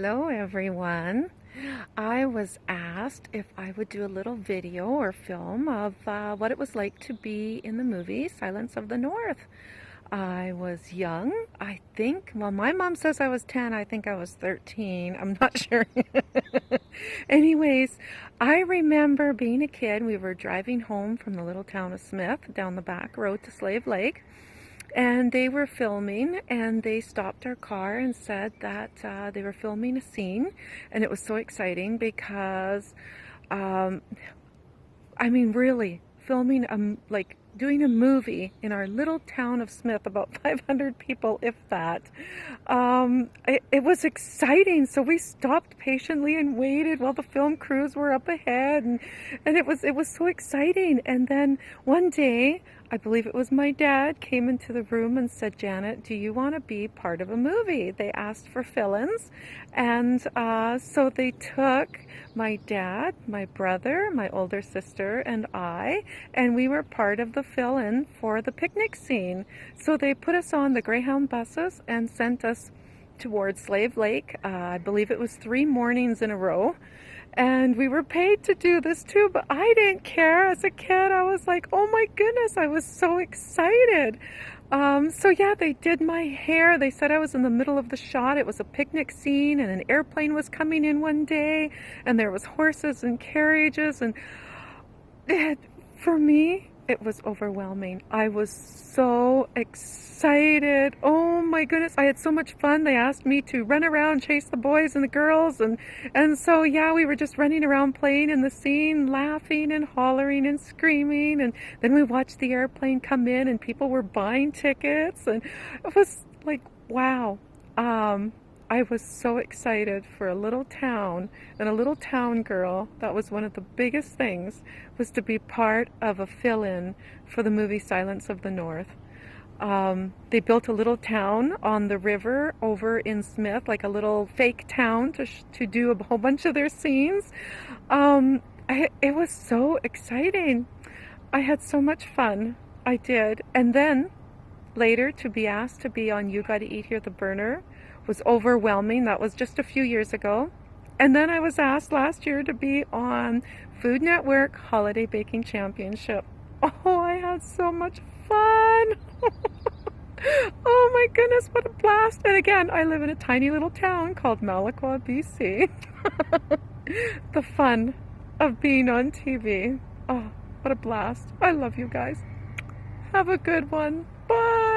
Hello everyone. I was asked if I would do a little video or film of what it was like to be in the movie Silence of the North. I was young, I think. Well, my mom says I was 10. I think I was 13. I'm not sure. Anyways, I remember being a kid. We were driving home from the little town of Smith down the back road to Slave Lake. And they were filming, and they stopped our car and said that they were filming a scene. And it was so exciting because, um, I mean, really, filming, like doing a movie in our little town of Smith, about 500 people, if that. It was exciting. So we stopped patiently and waited while the film crews were up ahead. And it was so exciting. And then one day, I believe it was my dad, came into the room and said, "Janet, do you want to be part of a movie?" They asked for fill-ins. And so they took my dad, my brother, my older sister, and I, and we were part of the fill-in for the picnic scene. So they put us on the Greyhound buses and sent us towards Slave Lake. I believe it was 3 mornings in a row. And we were paid to do this too, but I didn't care. As a kid, I was like, oh my goodness, I was so excited. So yeah, they did my hair. They said I was in the middle of the shot. It was a picnic scene, and an airplane was coming in one day, and there was horses and carriages, and for me, it was overwhelming. I was so excited. Oh my goodness, I had so much fun. They asked me to run around, chase the boys and the girls, and so yeah, we were just running around playing in the scene, laughing and hollering and screaming, and then we watched the airplane come in and people were buying tickets, and it was like, wow. I was so excited for a little town and a little town girl. That was one of the biggest things, was to be part of a fill-in for the movie Silence of the North. They built a little town on the river over in Smith, like a little fake town to do a whole bunch of their scenes. It was so exciting. I had so much fun. I did. And then later to be asked to be on You Gotta Eat Here the Burner was overwhelming. That was just a few years ago. And then I was asked last year to be on Food Network Holiday Baking Championship. Oh, I had so much fun. Oh my goodness, what a blast. And again, I live in a tiny little town called Malaqua, BC. The fun of being on TV. Oh, what a blast. I love you guys. Have a good one. Bye.